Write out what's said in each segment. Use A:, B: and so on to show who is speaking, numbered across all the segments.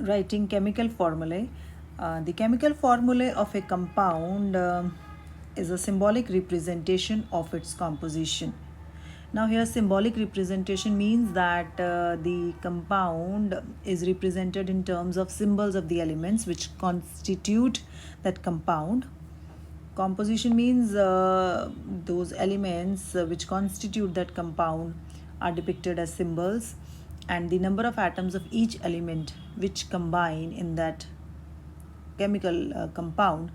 A: writing chemical formulae. The chemical formulae of a compound is a symbolic representation of its composition. Now, here symbolic representation means that the compound is represented in terms of symbols of the elements which constitute that compound. Composition means those elements which constitute that compound are depicted as symbols, and the number of atoms of each element which combine in that chemical compound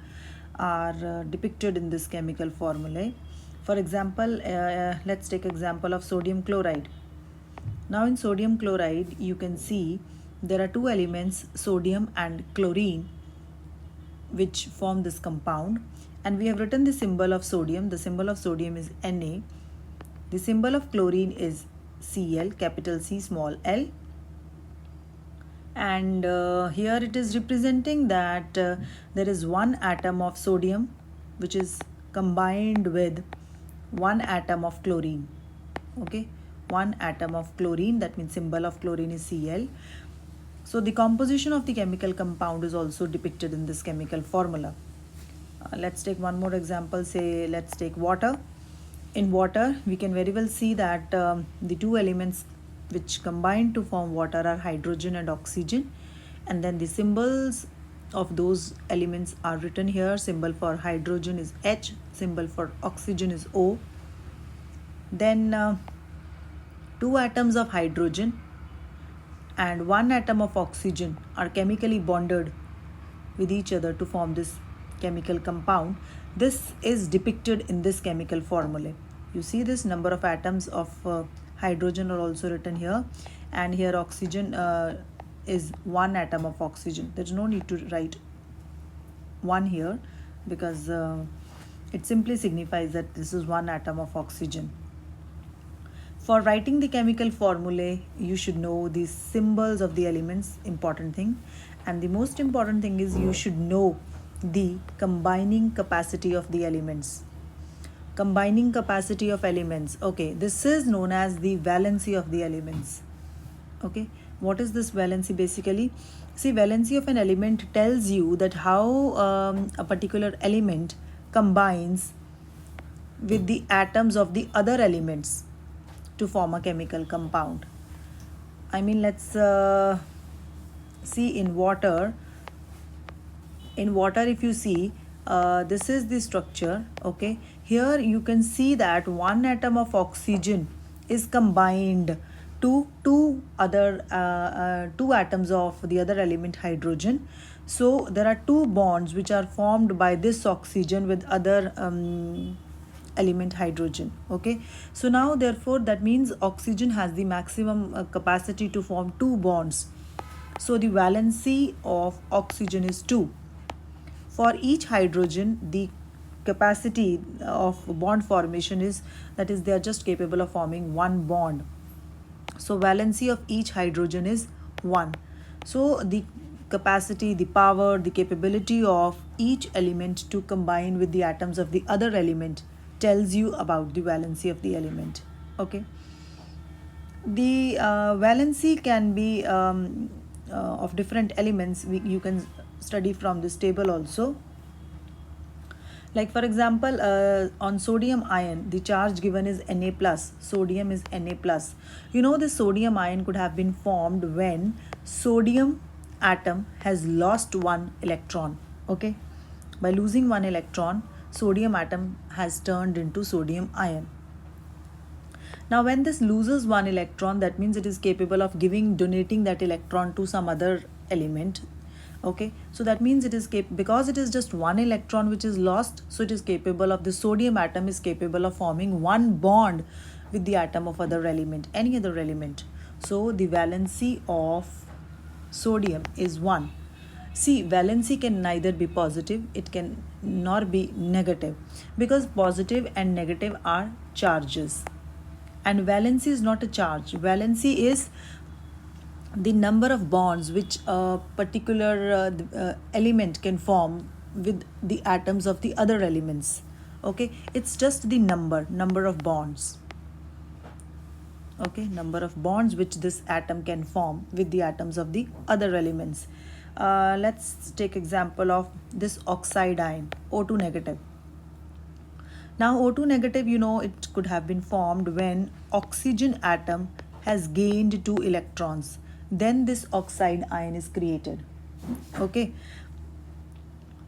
A: are depicted in this chemical formulae. For example, let's take example of sodium chloride. Now in sodium chloride, you can see there are two elements, sodium and chlorine, which form this compound, and we have written the symbol of sodium. The symbol of sodium is Na. The symbol of chlorine is Cl, capital C, small l, and here it is representing that there is one atom of sodium which is combined with one atom of chlorine. Okay, one atom of chlorine, that means symbol of chlorine is Cl. So the composition of the chemical compound is also depicted in this chemical formula. Let's take one more example. Say let's take water. In water, we can very well see that the two elements which combine to form water are hydrogen and oxygen, and then the symbols of those elements are written here. Symbol for hydrogen is H, symbol for oxygen is O. Then two atoms of hydrogen and one atom of oxygen are chemically bonded with each other to form this chemical compound. This is depicted in this chemical formula. You see this number of atoms of hydrogen are also written here, and here oxygen is one atom of oxygen. There's no need to write one here because it simply signifies that this is one atom of oxygen. For writing the chemical formulae, you should know the symbols of the elements, important thing. And the most important thing is you should know the combining capacity of the elements. Combining capacity of elements. Okay, this is known as the valency of the elements. Okay, what is this valency basically? See, valency of an element tells you that how a particular element combines with the atoms of the other elements to form a chemical compound. I mean, let's see in water. In water, if you see, this is the structure. Okay, here you can see that one atom of oxygen is combined to two atoms of the other element, hydrogen. So there are two bonds which are formed by this oxygen with other element, hydrogen. Okay, so now therefore that means oxygen has the maximum capacity to form two bonds. So the valency of oxygen is 2. For each hydrogen, the capacity of bond formation is, that is, they are just capable of forming one bond. So valency of each hydrogen is 1. So the capacity, the power, the capability of each element to combine with the atoms of the other element tells you about the valency of the element. Okay, the valency can be of different elements. You can study from this table also. Like for example, on sodium ion, the charge given is Na plus. Sodium is Na plus. You know, this sodium ion could have been formed when sodium atom has lost one electron. Okay, by losing one electron, sodium atom has turned into sodium ion. Now when this loses one electron, that means it is capable of donating that electron to some other element. Okay, so that means it is because it is just one electron which is lost, so it is capable of, the sodium atom is capable of forming one bond with the atom of other element, any other element. So the valency of sodium is 1. See, valency can neither be positive, it can nor be negative, because positive and negative are charges, and valency is not a charge. Valency is the number of bonds which a particular element can form with the atoms of the other elements. Okay, it's just the number of bonds. Okay, number of bonds which this atom can form with the atoms of the other elements. Let's take example of this oxide ion, O2 negative. Now O2 negative, it could have been formed when oxygen atom has gained 2 electrons. Then this oxide ion is created. Okay.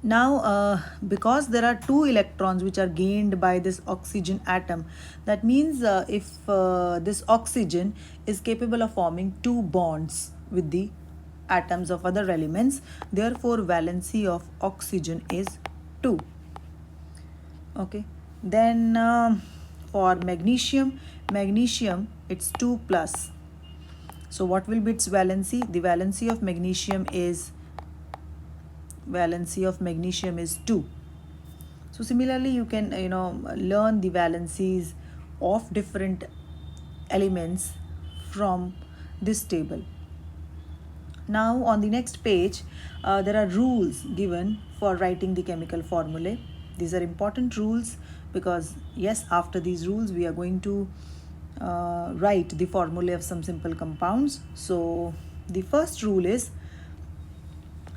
A: Now, because there are 2 electrons which are gained by this oxygen atom, that means if this oxygen is capable of forming 2 bonds with the atoms of other elements, therefore valency of oxygen is 2. Okay. Then for magnesium it's 2 plus. So what will be its valency? The valency of magnesium is 2. So similarly you can learn the valencies of different elements from this table. Now on the next page there are rules given for writing the chemical formulae. These are important rules because yes, after these rules we are going to write the formulae of some simple compounds. So the first rule is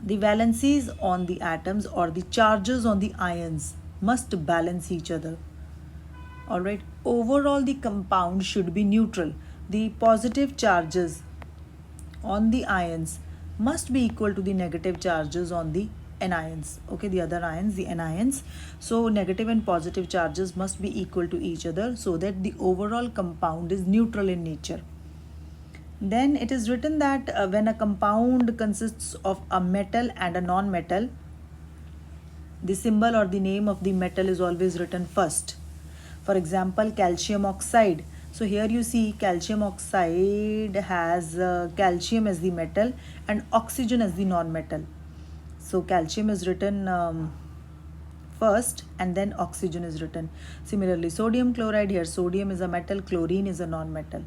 A: the valencies on the atoms or the charges on the ions must balance each other. Alright, overall the compound should be neutral. The positive charges on the ions must be equal to the negative charges on the anions. Okay, the other ions, the anions. So negative and positive charges must be equal to each other so that the overall compound is neutral in nature. Then it is written that when a compound consists of a metal and a non-metal, the symbol or the name of the metal is always written first. For example, calcium oxide. So here you see calcium oxide has calcium as the metal and oxygen as the non-metal. So calcium is written first and then oxygen is written. Similarly, sodium chloride, here sodium is a metal, chlorine is a non-metal.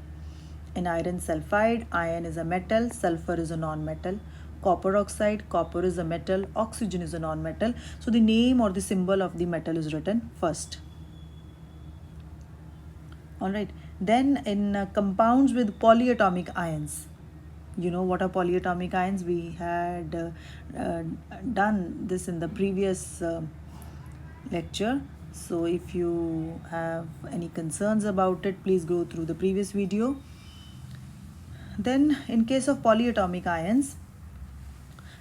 A: In iron sulfide, iron is a metal, sulfur is a non-metal. Copper oxide, copper is a metal, oxygen is a non-metal. So the name or the symbol of the metal is written first. Alright, then in compounds with polyatomic ions, you know what are polyatomic ions? We had done this in the previous lecture. So if you have any concerns about it, please go through the previous video. Then in case of polyatomic ions,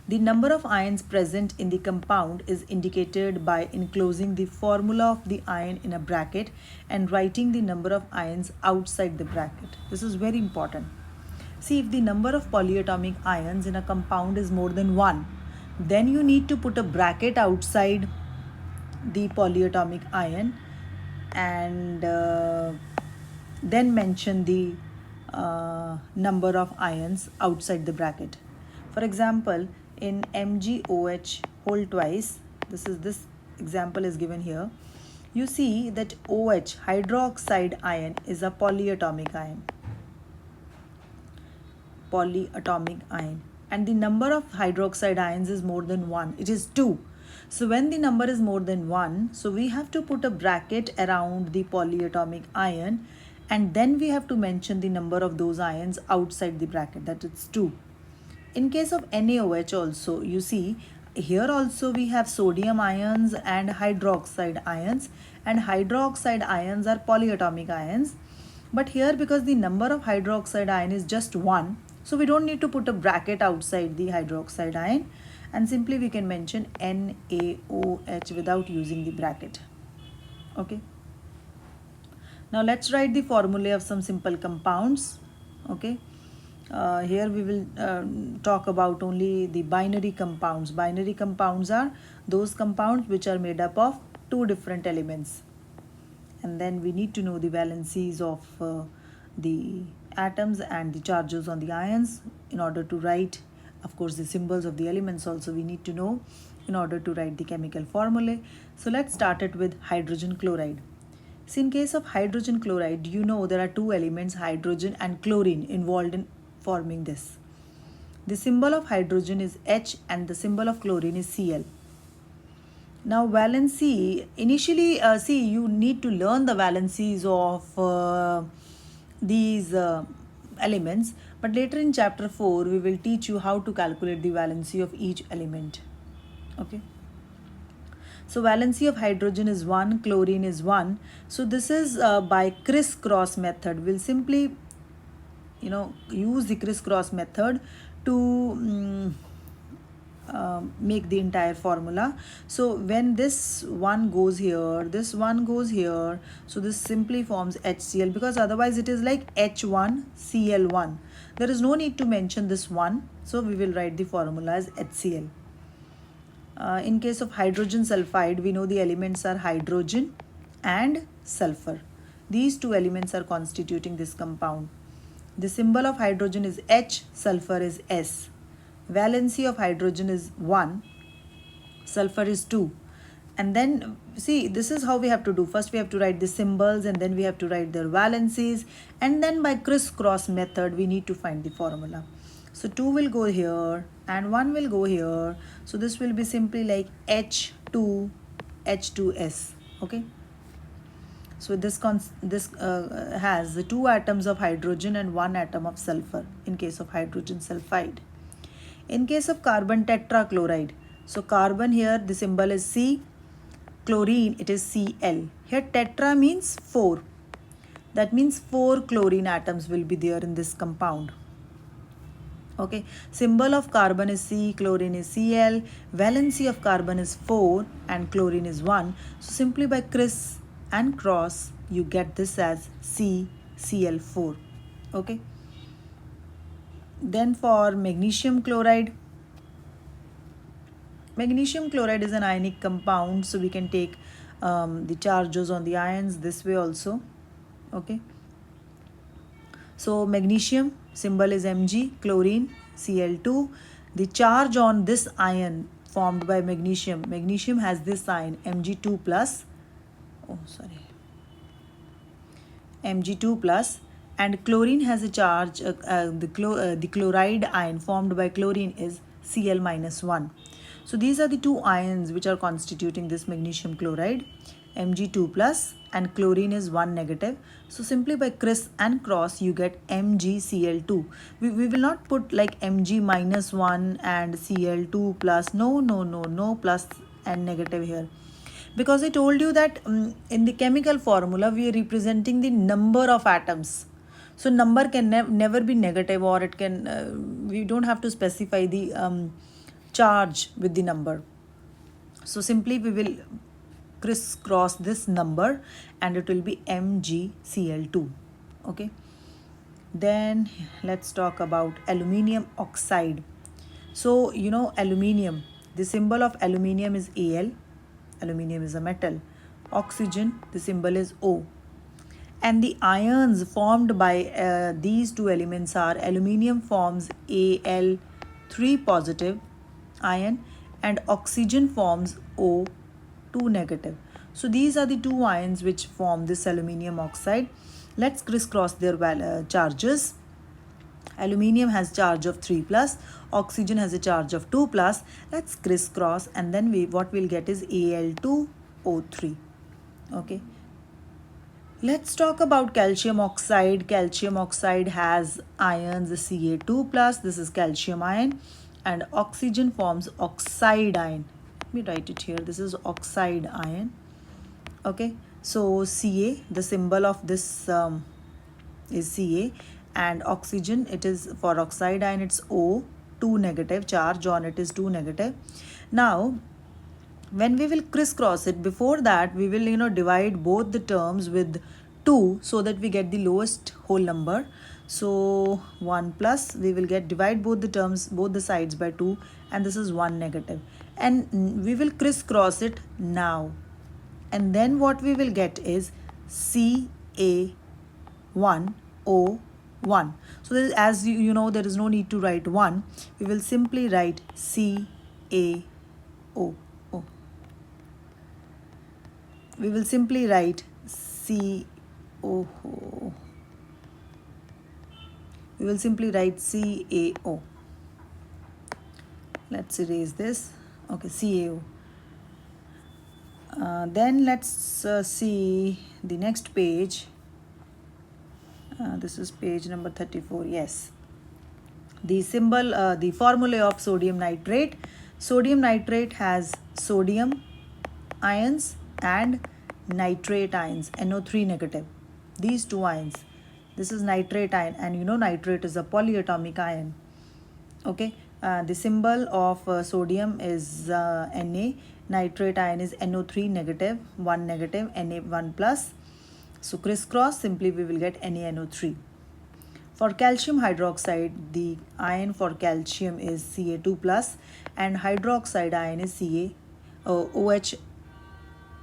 A: the number of ions present in the compound is indicated by enclosing the formula of the ion in a bracket and writing the number of ions outside the bracket. This is very important. See, if the number of polyatomic ions in a compound is more than 1, then you need to put a bracket outside the polyatomic ion and then mention the number of ions outside the bracket. For example, in MgOH whole twice, this example is given here. You see that OH, hydroxide ion, is a polyatomic ion. And the number of hydroxide ions is more than 1. It is 2. So when the number is more than 1, so we have to put a bracket around the polyatomic ion and then we have to mention the number of those ions outside the bracket, that is 2. In case of NaOH also, you see here also we have sodium ions and hydroxide ions, and hydroxide ions are polyatomic ions. But here, because the number of hydroxide ion is just 1, so we don't need to put a bracket outside the hydroxide ion, and simply we can mention NaOH without using the bracket. Okay. Now let's write the formulae of some simple compounds. Okay. Here we will talk about only the binary compounds. Binary compounds are those compounds which are made up of 2 different elements. And then we need to know the valencies of the atoms and the charges on the ions in order to write, of course, the symbols of the elements also we need to know in order to write the chemical formulae. So let's start it with hydrogen chloride. So in case of hydrogen chloride, you know there are 2 elements, hydrogen and chlorine, involved in forming this. The symbol of hydrogen is H and the symbol of chlorine is Cl. Now valency, initially see, you need to learn the valencies of these elements, but later in chapter 4 we will teach you how to calculate the valency of each element. Okay, so valency of hydrogen is 1, chlorine is 1. So this is by crisscross method. We'll simply use the crisscross method to make the entire formula. So when this one goes here, this one goes here, so this simply forms HCl, because otherwise it is like H1Cl1. There is no need to mention this one, so we will write the formula as HCl. In case of hydrogen sulfide, we know the elements are hydrogen and sulfur. These two elements are constituting this compound. The symbol of hydrogen is H, sulfur is S. Valency of hydrogen is 1, sulfur is 2. And then see, this is how we have to do. First we have to write the symbols, and then we have to write their valencies, and then by crisscross method we need to find the formula. So 2 will go here and 1 will go here. So this will be simply like H2, H2S. Okay. So this has the 2 atoms of hydrogen and 1 atom of sulfur in case of hydrogen sulfide. In case of carbon tetrachloride, so carbon here the symbol is C, chlorine it is Cl. Here tetra means 4. That means 4 chlorine atoms will be there in this compound. Okay, symbol of carbon is C, chlorine is Cl, valency of carbon is 4 and chlorine is 1. So simply by criss and cross you get this as CCl4. Okay. Then for magnesium chloride is an ionic compound, so we can take the charges on the ions this way also. Okay, so magnesium symbol is Mg, chlorine Cl2. The charge on this ion formed by magnesium has this sign Mg2 plus, Mg2 plus, and chlorine has a charge, the chloride ion formed by chlorine is Cl minus 1. So these are the 2 ions which are constituting this magnesium chloride, Mg2 plus and chlorine is 1 negative. So simply by criss and cross you get MgCl2. We will not put like Mg minus 1 and Cl2 plus, no plus and negative here. Because I told you that in the chemical formula we are representing the number of atoms. So number can never be negative, or it can, we don't have to specify the charge with the number. So simply we will crisscross this number and it will be MgCl2. Okay. Then let's talk about aluminium oxide. So aluminium, the symbol of aluminium is Al. Aluminium is a metal. Oxygen, the symbol is O. And the ions formed by these 2 elements are aluminium forms Al3 positive ion and oxygen forms O2 negative. So these are the 2 ions which form this aluminium oxide. Let's crisscross their charges. Aluminium has charge of 3 plus, oxygen has a charge of 2 plus. Let's crisscross, and then what we'll get is Al2O3. Okay. Let's talk about calcium oxide. Calcium oxide has ions Ca2 plus, this is calcium ion, and oxygen forms oxide ion. Let me write it here. This is oxide ion. Okay, so Ca, the symbol of this is Ca, and oxygen, it is for oxide ion, it's O2 negative, charge on it is 2 negative. Now when we will crisscross it, before that we will divide both the terms with 2 so that we get the lowest whole number. So 1 plus, we will divide both the terms, both the sides by 2, and this is 1 negative, and we will crisscross it now, and then what we will get is Ca1O1. So as you know, there is no need to write 1. We will simply write CaO. We will simply write CO. We will simply write CaO. Let's erase this. Okay, CaO. Then let's see the next page. This is page number 34. Yes. The formula of sodium nitrate. Sodium nitrate has sodium ions and nitrate ions, NO3 negative. These two ions. This is nitrate ion, and you know nitrate is a polyatomic ion. Okay. The symbol of sodium is Na. Nitrate ion is NO3 negative, 1 negative, Na1 plus. So crisscross, simply we will get NaNO3. For calcium hydroxide, the ion for calcium is Ca2 plus, and hydroxide ion is OH1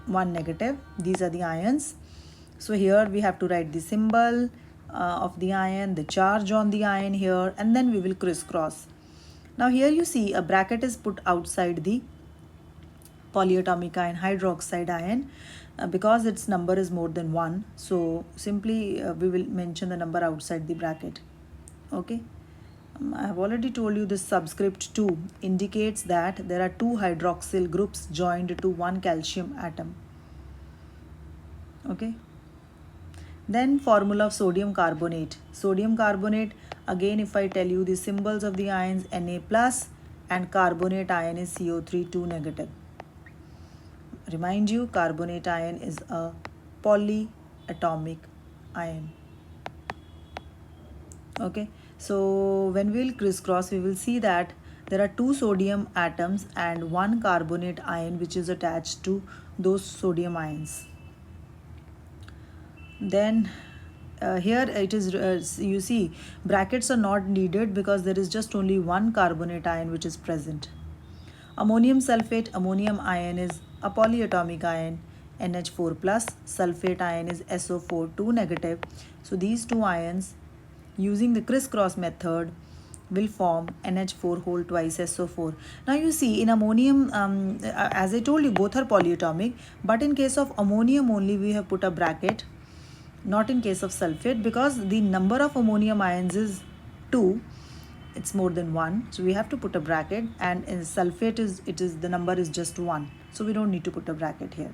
A: negative. These are the ions. So here we have to write the symbol of the ion, the charge on the ion here, and then we will crisscross. Now here you see a bracket is put outside the polyatomic ion, hydroxide ion, because its number is more than 1. So simply we will mention the number outside the bracket. Okay. I have already told you this subscript 2 indicates that there are 2 hydroxyl groups joined to one calcium atom. Okay. Then formula of sodium carbonate. Sodium carbonate, again if I tell you the symbols of the ions, Na plus, and carbonate ion is CO3 2 negative. Remind you, carbonate ion is a polyatomic ion. Okay, so when we will crisscross, we will see that there are 2 sodium atoms and 1 carbonate ion which is attached to those sodium ions. Then here it is, you see, brackets are not needed because there is just only 1 carbonate ion which is present. Ammonium sulfate, ammonium ion is a polyatomic ion, NH4 plus, sulfate ion is SO4 2 negative. So these two ions, using the crisscross method, will form NH4 whole twice SO4. Now you see, in ammonium, as I told you, both are polyatomic, but in case of ammonium only we have put a bracket, not in case of sulfate, because the number of ammonium ions is 2. It's more than 1, so we have to put a bracket, and in sulfate the number is just 1, so we don't need to put a bracket here.